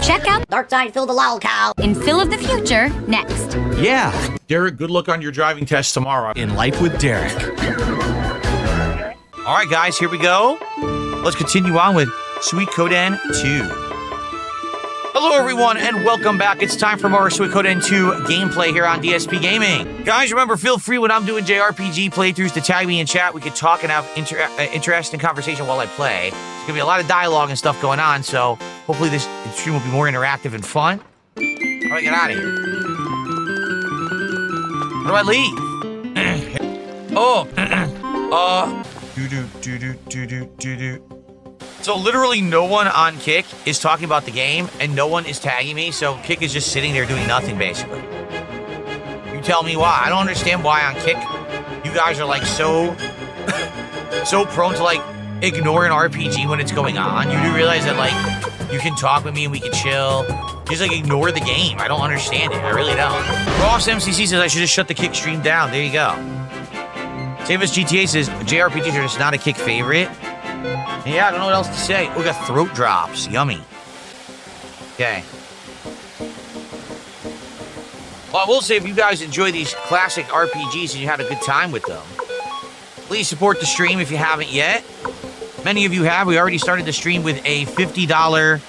Check out Darksydephil the lolcow in Phil of the Future next. Yeah. Derek, good luck on your driving test tomorrow. In Life with Derek. All right, guys, here we go. Let's continue on with Suikoden 2. Hello, everyone, and welcome back. It's time for more Suikoden 2 gameplay here on DSP Gaming. Guys, remember, feel free when I'm doing JRPG playthroughs to tag me in chat. We could talk and have interesting conversation while I play. There's going to be a lot of dialogue and stuff going on, so hopefully this stream will be more interactive and fun. How do I get out of here? How do I leave? So literally no one on Kick is talking about the game, and no one is tagging me, so Kick is just sitting there doing nothing, basically. You tell me why. I don't understand why on Kick you guys are, like, so prone to, like, ignore an RPG when it's going on. You do realize that, like, you can talk with me and we can chill. Just, like, ignore the game. I don't understand it. I really don't. Ross MCC says I should just shut the Kick stream down. There you go. Samus GTA says JRPGs are just not a Kick favorite. Yeah, I don't know what else to say. We got throat drops. Yummy. Okay. Well, I will say if you guys enjoy these classic RPGs and you had a good time with them, please support the stream if you haven't yet. Many of you have. We already started the stream with a $50,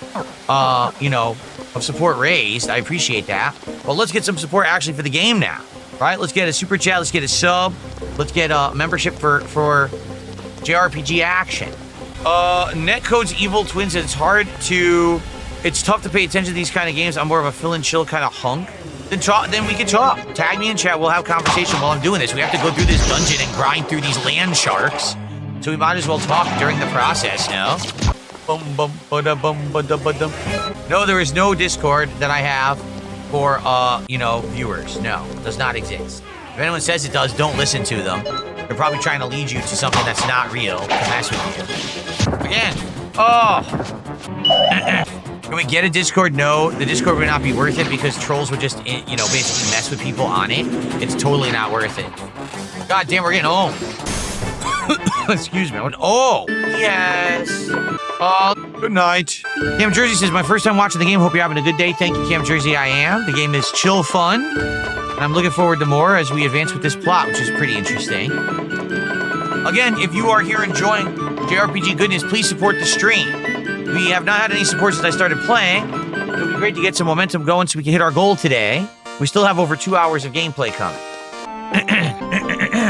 of support raised. I appreciate that. Well, let's get some support actually for the game now. All right, let's get a super chat. Let's get a sub. Let's get a membership for JRPG action. Netcode's Evil Twin says it's tough to pay attention to these kind of games. I'm more of a fill and chill kind of hunk. Then we can talk. Tag me in chat. We'll have conversation while I'm doing this. We have to go through this dungeon and grind through these land sharks. So we might as well talk during the process, no? No, there is no Discord that I have for, viewers. No, it does not exist. If anyone says it does, don't listen to them. They're probably trying to lead you to something that's not real to mess with you. Again. Oh. Can we get a Discord? No, the Discord would not be worth it because trolls would just, basically mess with people on it. It's totally not worth it. God damn, we're getting home. Excuse me. Oh, yes. Good night. Cam Jersey says, my first time watching the game. Hope you're having a good day. Thank you, Cam Jersey. I am. The game is chill fun. And I'm looking forward to more as we advance with this plot, which is pretty interesting. Again, if you are here enjoying JRPG goodness, please support the stream. We have not had any support since I started playing. It would be great to get some momentum going so we can hit our goal today. We still have over 2 hours of gameplay coming.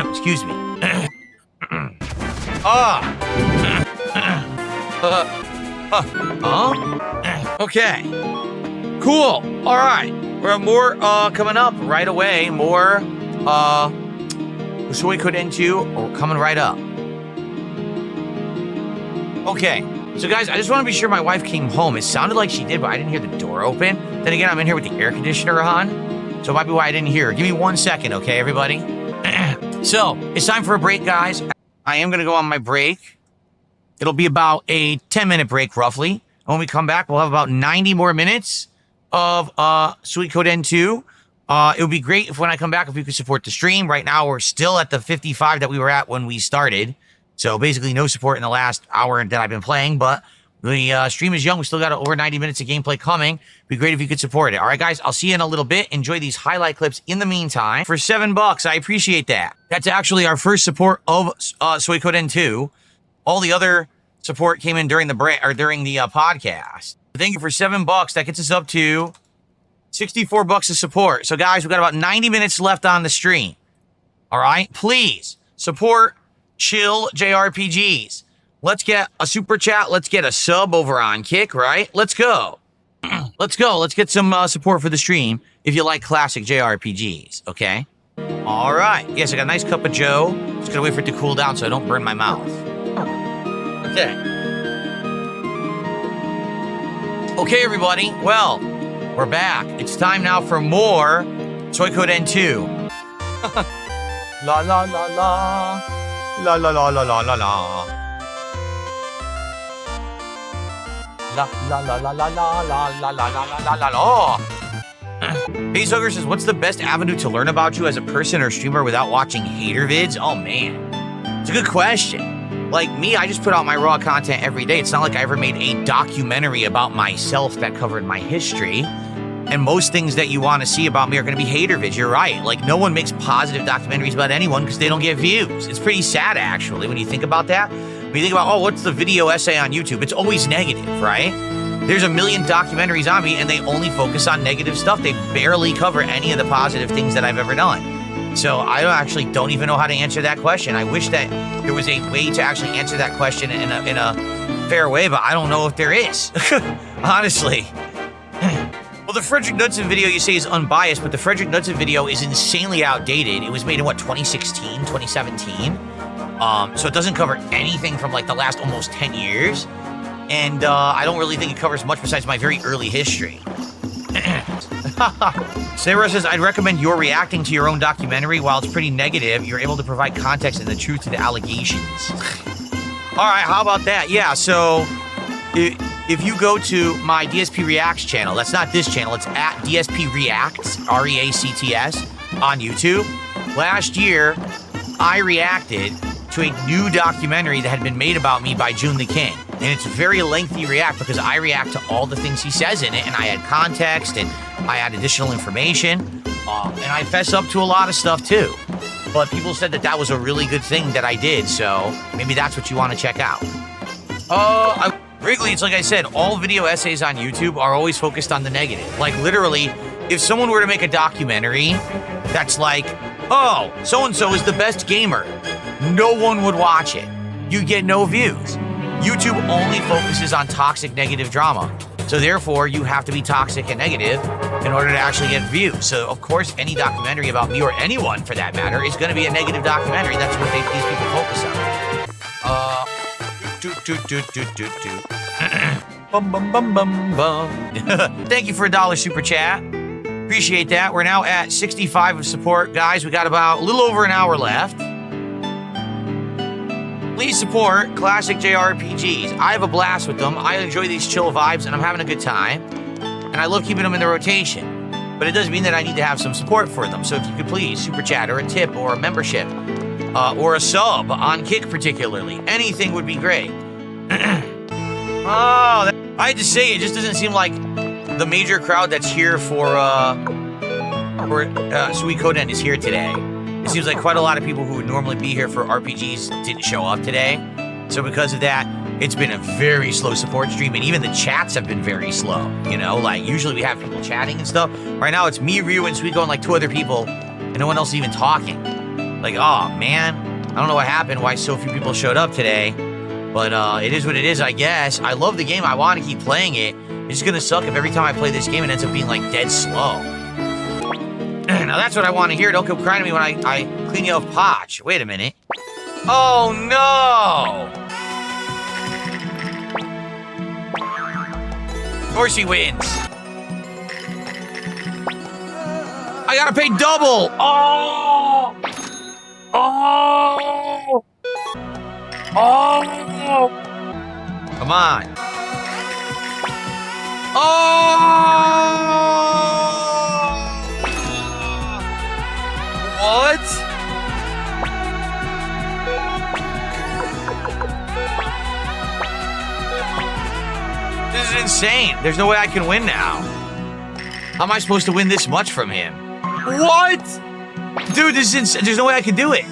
Excuse me. Okay. Cool. All right. We have more coming up right away. More Suikoden 2 coming right up. Okay. So guys, I just want to be sure my wife came home. It sounded like she did, but I didn't hear the door open. Then again, I'm in here with the air conditioner on. So it might be why I didn't hear her. Give me 1 second, okay, everybody? So, it's time for a break, guys. I am going to go on my break. It'll be about a 10-minute break, roughly. And when we come back, we'll have about 90 more minutes of Suikoden 2. It would be great if when I come back, if you could support the stream. Right now, we're still at the 55 that we were at when we started. So basically no support in the last hour that I've been playing, but the stream is young. We still got over 90 minutes of gameplay coming. It'd be great if you could support it. All right, guys, I'll see you in a little bit. Enjoy these highlight clips in the meantime. For $7, I appreciate that. That's actually our first support of Suikoden 2. All the other support came in during the break or during the podcast. Thank you for $7. That gets us up to $64 of support. So, guys, we've got about 90 minutes left on the stream. All right, please support chill JRPGs. Let's get a super chat. Let's get a sub over on Kick, right? Let's go. Let's go. Let's get some support for the stream if you like classic JRPGs, okay? All right. Yes, I got a nice cup of Joe. Just gonna wait for it to cool down so I don't burn my mouth. Okay. Okay, everybody. Well, we're back. It's time now for more Suikoden 2. La la la la. La la la la la la la. La la la la la la la la la la la la. Face Hugger says, what's the best avenue to learn about you as a person or streamer without watching hater vids? Oh man, it's a good question. like me, I just put out my raw content every day. It's not like I ever made a documentary about myself that covered my history. And most things that you want to see about me are going to be hater vids. You're right. Like, no one makes positive documentaries about anyone because they don't get views. It's pretty sad, actually, when you think about that. When you think about, oh, what's the video essay on YouTube? It's always negative, right? There's a million documentaries on me, and they only focus on negative stuff. They barely cover any of the positive things that I've ever done. So I actually don't even know how to answer that question. I wish that there was a way to actually answer that question in a fair way, but I don't know if there is, honestly. Well, the Frederick Knudsen video you say is unbiased, but the Frederick Knudsen video is insanely outdated. It was made in, what, 2016, 2017? So it doesn't cover anything from, like, the last almost 10 years. And I don't really think it covers much besides my very early history. Sarah says, I'd recommend you're reacting to your own documentary. While it's pretty negative, you're able to provide context and the truth to the allegations. All right, how about that? Yeah, so if you go to my DSP Reacts channel, that's not this channel, it's at DSP Reacts, R-E-A-C-T-S, on YouTube. Last year, I reacted to a new documentary that had been made about me by June the King. And it's a very lengthy react because I react to all the things he says in it, and I add context, and I add additional information, and I fess up to a lot of stuff too. But people said that that was a really good thing that I did, so maybe that's what you want to check out. Wrigley, it's like I said, all video essays on YouTube are always focused on the negative. Like, literally, if someone were to make a documentary that's like, oh, so-and-so is the best gamer, no one would watch it. You get no views. YouTube only focuses on toxic negative drama. So therefore, you have to be toxic and negative in order to actually get views. So of course, any documentary about me, or anyone for that matter, is going to be a negative documentary. That's what these people focus on. Bum, bum, bum, bum, bum. Thank you for $1 super chat. Appreciate that. We're now at 65 of support. Guys, we got about a little over an hour left. Please support classic JRPGs. I have a blast with them. I enjoy these chill vibes, and I'm having a good time. And I love keeping them in the rotation. But it does mean that I need to have some support for them. So if you could please, super chat, or a tip, or a membership, or a sub on Kick particularly. Anything would be great. I had to say, it just doesn't seem like the major crowd that's here for Suikoden is here today. It seems like quite a lot of people who would normally be here for RPGs didn't show up today. So because of that, it's been a very slow support stream, and even the chats have been very slow. You know, like, usually we have people chatting and stuff. Right now, it's me, Ryu, and Suiko, and like 2 other people, and no one else is even talking. Like, oh, man, I don't know what happened, why so few people showed up today. But it is what it is, I guess. I love the game. I want to keep playing it. It's just going to suck if every time I play this game, it ends up being, like, dead slow. Now that's what I want to hear. Don't come crying to me when I clean you off Potch. Wait a minute. Oh no! Of course he wins. I gotta pay double. Oh! Oh! Oh! Come on. Oh! What? This is insane. There's no way I can win now. How am I supposed to win this much from him? What? Dude, this is insane. There's no way I can do it.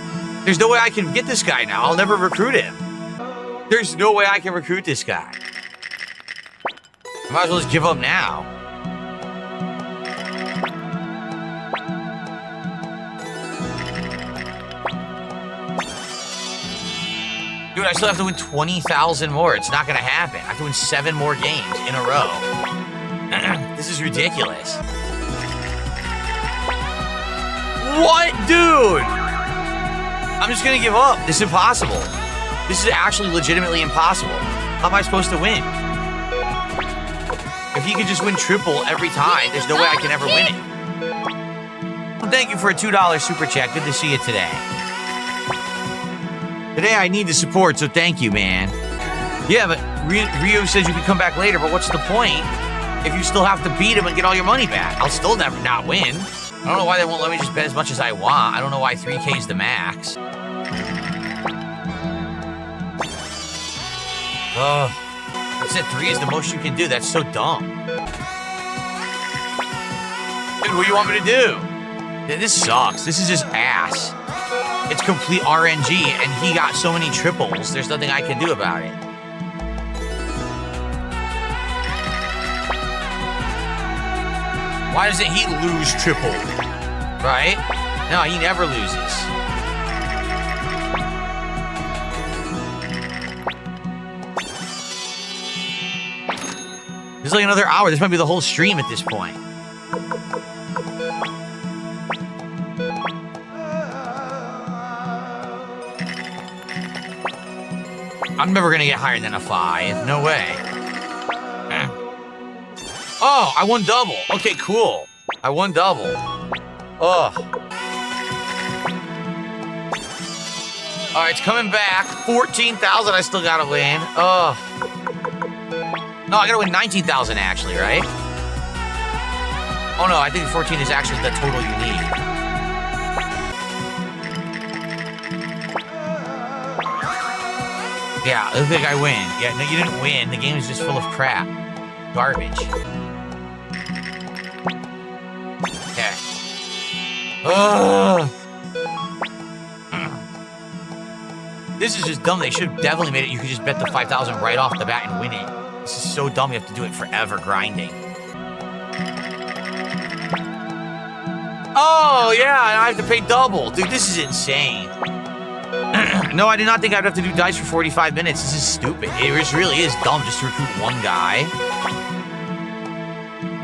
There's no way I can get this guy now. I'll never recruit him. There's no way I can recruit this guy. I might as well just give up now. Dude, I still have to win 20,000 more. It's not gonna happen. I have to win 7 more games in a row. This is ridiculous. What, dude? I'm just gonna give up. This is impossible. This is actually legitimately impossible. How am I supposed to win? If he could just win triple every time, there's no way I can ever win it. Well, thank you for a $2 super chat. Good to see you today. Today I need the support, so thank you, man. Yeah, but Ryu says you can come back later, but what's the point if you still have to beat him and get all your money back? I'll still never not win. I don't know why they won't let me just bet as much as I want. I don't know why 3K is the max. I said 3 is the most you can do. That's so dumb. Dude, what do you want me to do? Yeah, this sucks. This is just ass. It's complete RNG, and he got so many triples. There's nothing I can do about it. Why doesn't he lose triple? Right? No, he never loses. This is like another hour. This might be the whole stream at this point. I'm never gonna get higher than a 5. No way. Oh, I won double. Okay, cool. I won double. Ugh. All right, it's coming back. 14,000. I still gotta win. Ugh. No, I gotta win 19,000 actually, right? Oh no, I think 14 is actually the total you need. Yeah, I think I win. Yeah, no, you didn't win. The game is just full of crap. Garbage. Okay. Ugh. This is just dumb. They should have definitely made it. You could just bet the 5,000 right off the bat and win it. This is so dumb. You have to do it forever grinding. Oh, yeah, and I have to pay double. Dude, this is insane. No, I did not think I'd have to do dice for 45 minutes. This is stupid. It really is dumb just to recruit one guy.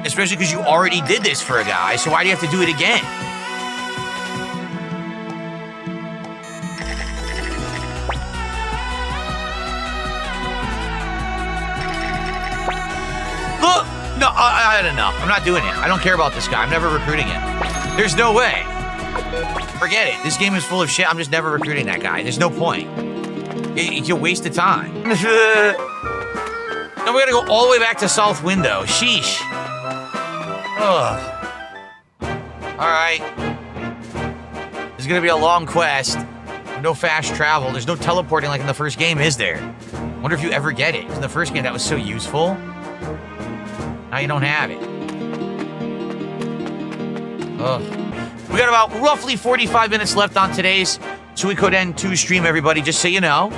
Especially because you already did this for a guy, so why do you have to do it again? Look! No, I had enough. I'm not doing it. I don't care about this guy. I'm never recruiting him. There's no way. Forget it. This game is full of shit. I'm just never recruiting that guy. There's no point. It's a waste of time. Now we gotta go all the way back to South Window. Sheesh. Ugh. Alright. This is gonna be a long quest. No fast travel. There's no teleporting like in the first game, is there? I wonder if you ever get it. In the first game, that was so useful. Now you don't have it. Ugh. We got about roughly 45 minutes left on today's Suikoden 2 stream, everybody, just so you know.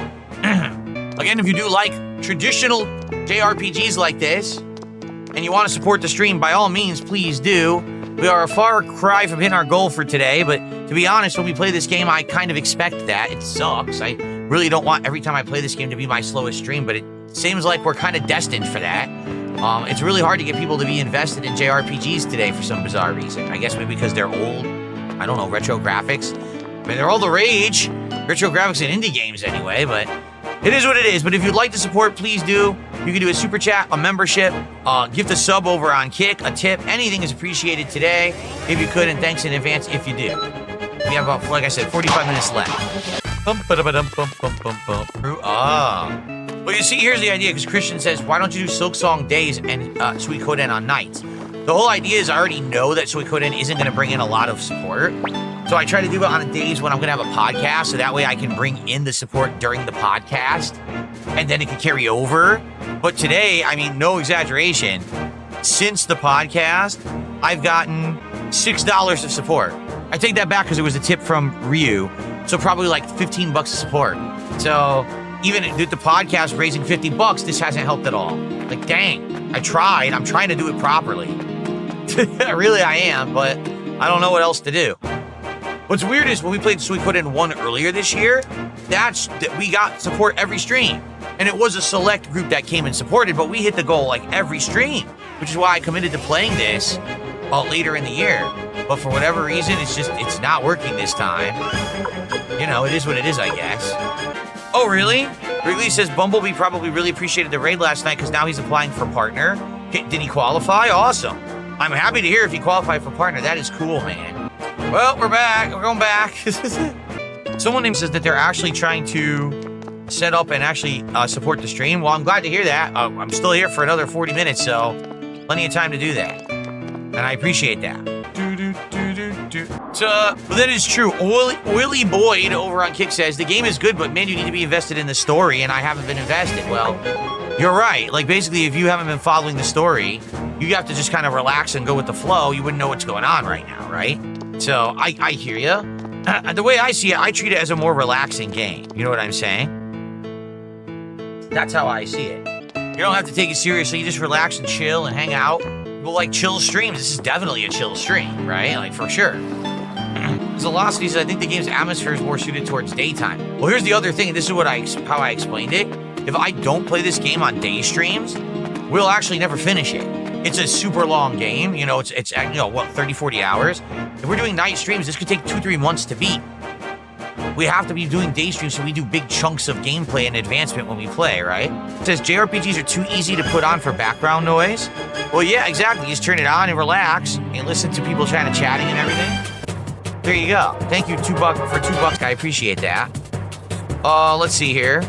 Again, if you do like traditional JRPGs like this, and you want to support the stream, by all means, please do. We are a far cry from hitting our goal for today, but to be honest, when we play this game, I kind of expect that. It sucks. I really don't want every time I play this game to be my slowest stream, but it seems like we're kind of destined for that. It's really hard to get people to be invested in JRPGs today for some bizarre reason. I guess maybe because they're old. I don't know, retro graphics. I mean, they're all the rage. Retro graphics in indie games anyway, but it is what it is. But if you'd like to support, please do. You can do a super chat, a membership, gift a sub over on Kick, a tip. Anything is appreciated today if you could, and thanks in advance if you do. We have about, like I said, 45 minutes left. Well, you see, here's the idea, because Christian says, why don't you do Silksong days and Suikoden on nights? The whole idea is I already know that Suikoden isn't going to bring in a lot of support. So I try to do it on the days when I'm going to have a podcast, so that way I can bring in the support during the podcast, and then it can carry over. But today, I mean, no exaggeration, since the podcast, I've gotten $6 of support. I take that back because it was a tip from Ryu, so probably like 15 bucks of support. So even with the podcast raising 50 bucks, this hasn't helped at all. Like, dang, I tried. I'm trying to do it properly. Really, I am, but I don't know what else to do. What's weird is when we played Suikoden 1 earlier this year, we got support every stream. And it was a select group that came and supported, but we hit the goal like every stream, which is why I committed to playing this later in the year. But for whatever reason, it's not working this time. You know, it is what it is, I guess. Oh, really? Wrigley says Bumblebee probably really appreciated the raid last night because now he's applying for partner. Did he qualify? Awesome. I'm happy to hear if he qualified for partner. That is cool, man. Well, we're back. We're going back. Someone named says that they're actually trying to set up and actually support the stream. Well, I'm glad to hear that. I'm still here for another 40 minutes, so plenty of time to do that. And I appreciate that. But that is true. Willie Boyd over on Kick says, the game is good, but man, you need to be invested in the story, and I haven't been invested. Well, you're right. Like, basically, if you haven't been following the story, you have to just kind of relax and go with the flow. You wouldn't know what's going on right now, right? So, I hear you. The way I see it, I treat it as a more relaxing game. You know what I'm saying? That's how I see it. You don't have to take it seriously. You just relax and chill and hang out. People like chill streams. This is definitely a chill stream, right? Like, for sure. Velocity says, I think the game's atmosphere is more suited towards daytime. Well, here's the other thing, and this is how I explained it. If I don't play this game on day streams, we'll actually never finish it. It's a super long game. You know, it's you know, what, 30, 40 hours? If we're doing night streams, this could take 2-3 months to beat. We have to be doing day streams so we do big chunks of gameplay and advancement when we play, right? It says JRPGs are too easy to put on for background noise. Well, yeah, exactly. You just turn it on and relax and listen to people trying to chatting and everything. There you go. Thank you, $2 for $2. I appreciate that. Let's see here. Okay.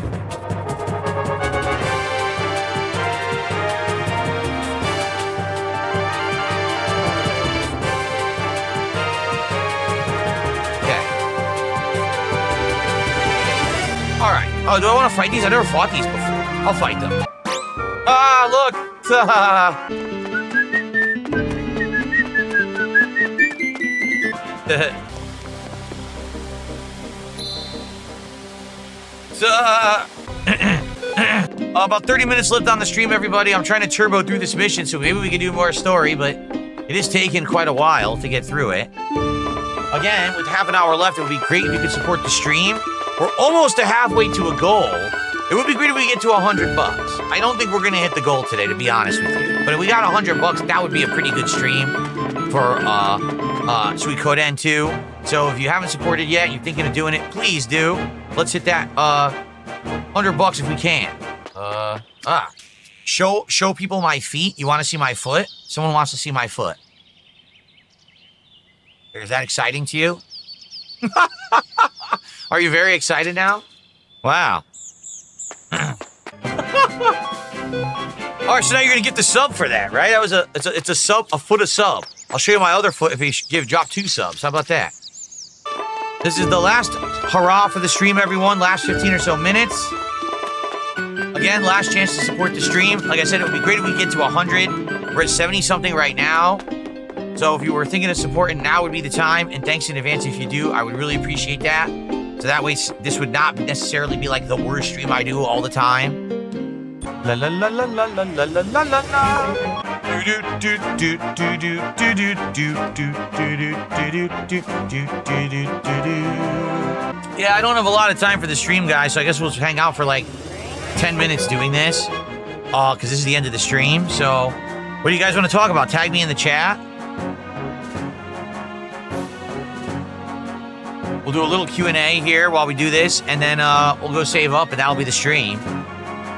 All right. Oh, do I want to fight these? I never fought these before. I'll fight them. Ah, look. About 30 minutes left on the stream, everybody. I'm trying to turbo through this mission, so maybe we can do more story, but it is taking quite a while to get through it. Again, with half an hour left, it would be great if you could support the stream. We're almost halfway to a goal. It would be great if we get to $100. I don't think we're going to hit the goal today, to be honest with you. But if we got $100, that would be a pretty good stream for Suikoden 2. So if you haven't supported yet, you're thinking of doing it, please do. Let's hit that $100 if we can. Show people my feet. You want to see my foot? Someone wants to see my foot. Is that exciting to you? Are you very excited now? Wow. All right, so now you're gonna get the sub for that, right? That was it's a sub, a foot of sub. I'll show you my other foot if you drop 2 subs. How about that? This is the last hurrah for the stream, everyone. Last 15 or so minutes. Again, last chance to support the stream. Like I said, it would be great if we get to 100. We're at 70 something right now. So if you were thinking of supporting, now would be the time. And thanks in advance if you do. I would really appreciate that. So that way, this would not necessarily be like the worst stream I do all the time. La la la la la la la la la la. Yeah, I don't have a lot of time for the stream, guys, so I guess we'll hang out for like 10 minutes doing this. Because this is the end of the stream. So, what do you guys want to talk about? Tag me in the chat. We'll do a little Q&A here while we do this, and then we'll go save up, and that'll be the stream.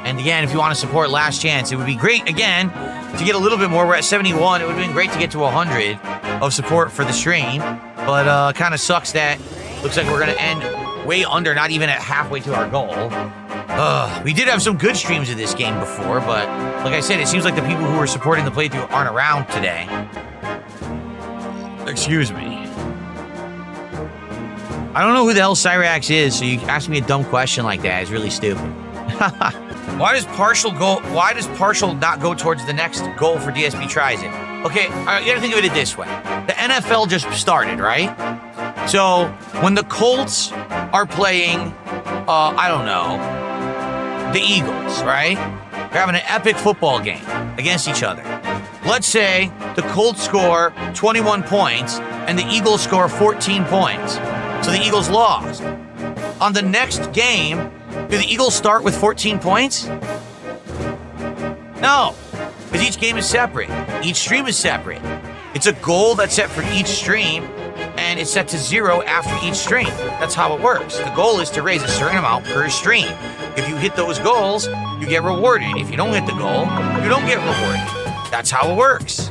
And again, if you want to support Last Chance, it would be great, again, to get a little bit more. We're at 71. It would have been great to get to 100 of support for the stream, but kind of sucks that looks like we're going to end way under, not even at halfway to our goal. We did have some good streams of this game before, but like I said, it seems like the people who are supporting the playthrough aren't around today. Excuse me. I don't know who the hell Cyrax is, so you ask me a dumb question like that. It's really stupid. Why does partial not go towards the next goal for DSP tries it? Okay, you gotta think of it this way. The NFL just started, right? So when the Colts are playing, I don't know, the Eagles, right? They're having an epic football game against each other. Let's say the Colts score 21 points and the Eagles score 14 points. So the Eagles lost. On the next game, do the Eagles start with 14 points? No, because each game is separate. Each stream is separate. It's a goal that's set for each stream, and it's set to 0 after each stream. That's how it works. The goal is to raise a certain amount per stream. If you hit those goals, you get rewarded. If you don't hit the goal, you don't get rewarded. That's how it works.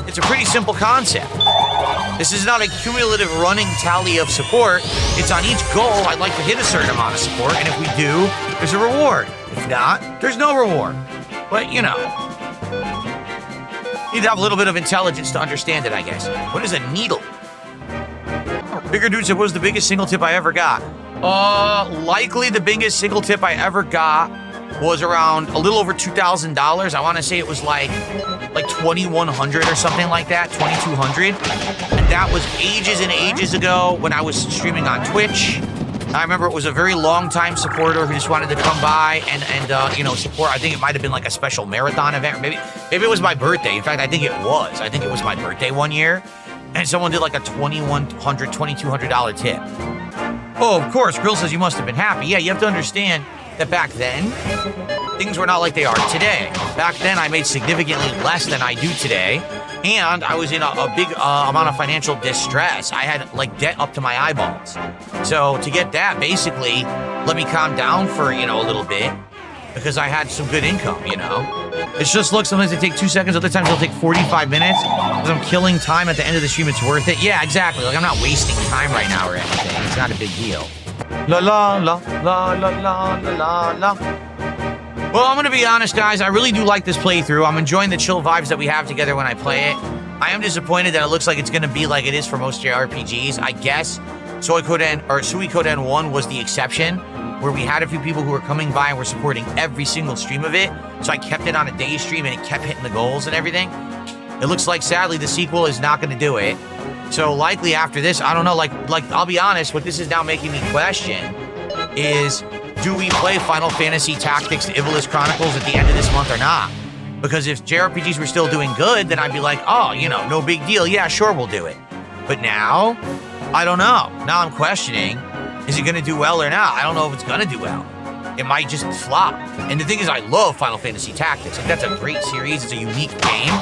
It's a pretty simple concept. This is not a cumulative running tally of support. It's on each goal, I'd like to hit a certain amount of support, and if we do, there's a reward. If not, there's no reward. But, you know, you need to have a little bit of intelligence to understand it, I guess. What is a needle? Bigger Dude said, what was the biggest single tip I ever got? Likely the biggest single tip I ever got was around a little over $2,000. I want to say it was like 2,100 or something like that, 2,200. And that was ages and ages ago when I was streaming on Twitch. I remember it was a very long time supporter who just wanted to come by and you know, support. I think it might have been like a special marathon event, or maybe it was my birthday. In fact, I think it was. I think it was my birthday one year, and someone did like a $2,100, $2,200 tip. Oh, of course, Grill says you must have been happy. Yeah, you have to understand that back then, things were not like they are today. Back then, I made significantly less than I do today, and I was in a big amount of financial distress. I had like debt up to my eyeballs. So to get that basically let me calm down for, you know, a little bit, because I had some good income, you know. It's just, look, sometimes they take 2 seconds, other times they'll take 45 minutes. Because I'm killing time at the end of the stream, it's worth it. Yeah, exactly. Like, I'm not wasting time right now or anything. It's not a big deal. La la la la la la la la. Well, I'm gonna be honest, guys. I really do like this playthrough. I'm enjoying the chill vibes that we have together when I play it. I am disappointed that it looks like it's gonna be like it is for most JRPGs. I guess Suikoden 1 was the exception, where we had a few people who were coming by and were supporting every single stream of it. So I kept it on a day stream and it kept hitting the goals and everything. It looks like, sadly, the sequel is not gonna do it. So likely after this, I don't know, like I'll be honest, what this is now making me question is, do we play Final Fantasy Tactics Ivalice Chronicles at the end of this month or not? Because if JRPGs were still doing good, then I'd be like, oh, you know, no big deal. Yeah, sure, we'll do it. But now, I don't know. Now I'm questioning, is it gonna do well or not? I don't know if it's gonna do well. It might just flop. And the thing is, I love Final Fantasy Tactics. Like, that's a great series. It's a unique game.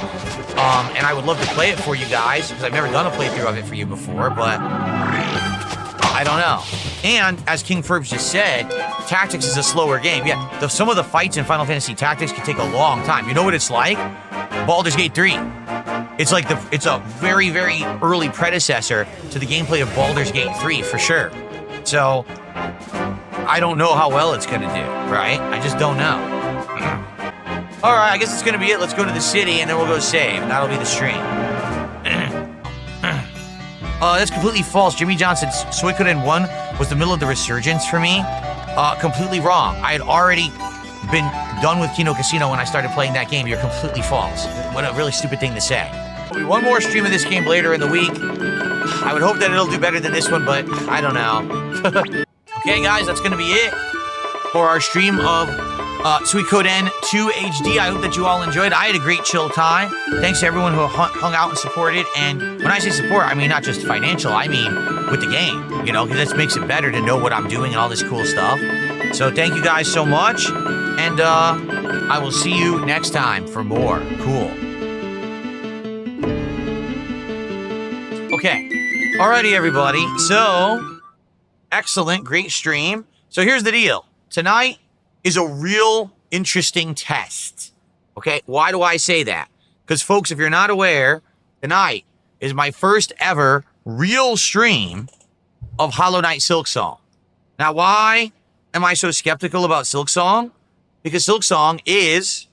And I would love to play it for you guys, because I've never done a playthrough of it for you before, but I don't know. And as King Furbs just said, Tactics is a slower game. Yeah, some of the fights in Final Fantasy Tactics can take a long time. You know what it's like? Baldur's Gate 3. It's like it's a very, very early predecessor to the gameplay of Baldur's Gate 3 for sure. So I don't know how well it's gonna do, right? I just don't know. All right, I guess it's gonna be it. Let's go to the city and then we'll go save. And that'll be the stream. That's completely false. Jimmy Johnson, Suikoden 1 was the middle of the resurgence for me. Completely wrong. I had already been done with Kino Casino when I started playing that game. You're completely false. What a really stupid thing to say. One more stream of this game later in the week. I would hope that it'll do better than this one, but I don't know. Okay, guys, that's gonna be it for our stream of Suikoden 2 HD. I hope that you all enjoyed. I had a great chill time. Thanks to everyone who hung out and supported. And when I say support, I mean not just financial, I mean with the game, you know, because this makes it better to know what I'm doing and all this cool stuff. So thank you guys so much. And I will see you next time for more cool. Okay. Alrighty, everybody. So, excellent, great stream. So here's the deal. Tonight is a real interesting test. Okay, why do I say that? Because folks, if you're not aware, tonight is my first ever real stream of Hollow Knight Silksong. Now, why am I so skeptical about Silksong? Because Silksong is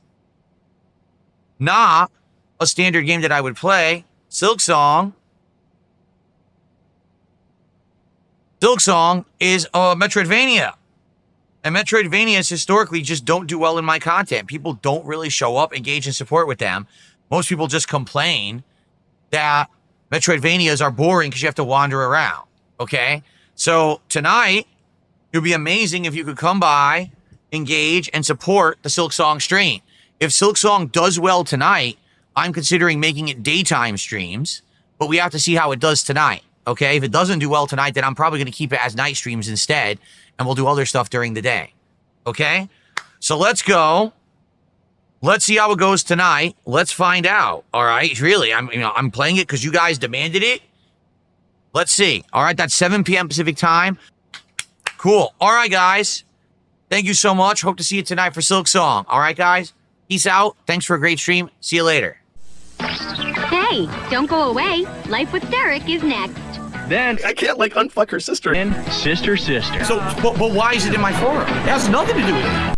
not a standard game that I would play. Silksong is a Metroidvania. And Metroidvanias historically just don't do well in my content. People don't really show up, engage, and support with them. Most people just complain that Metroidvanias are boring because you have to wander around, okay? So tonight, it would be amazing if you could come by, engage, and support the Silksong stream. If Silksong does well tonight, I'm considering making it daytime streams, but we have to see how it does tonight, okay? If it doesn't do well tonight, then I'm probably going to keep it as night streams instead, and we'll do other stuff during the day, okay? So let's go. Let's see how it goes tonight. Let's find out, all right? Really, I'm playing it because you guys demanded it. Let's see. All right, that's 7 p.m. Pacific time. Cool. All right, guys. Thank you so much. Hope to see you tonight for Silksong. All right, guys? Peace out. Thanks for a great stream. See you later. Hey, don't go away. Life with Derek is next. Then I can't like unfuck her sister. And sister. So, but why is it in my forum? It has nothing to do with it.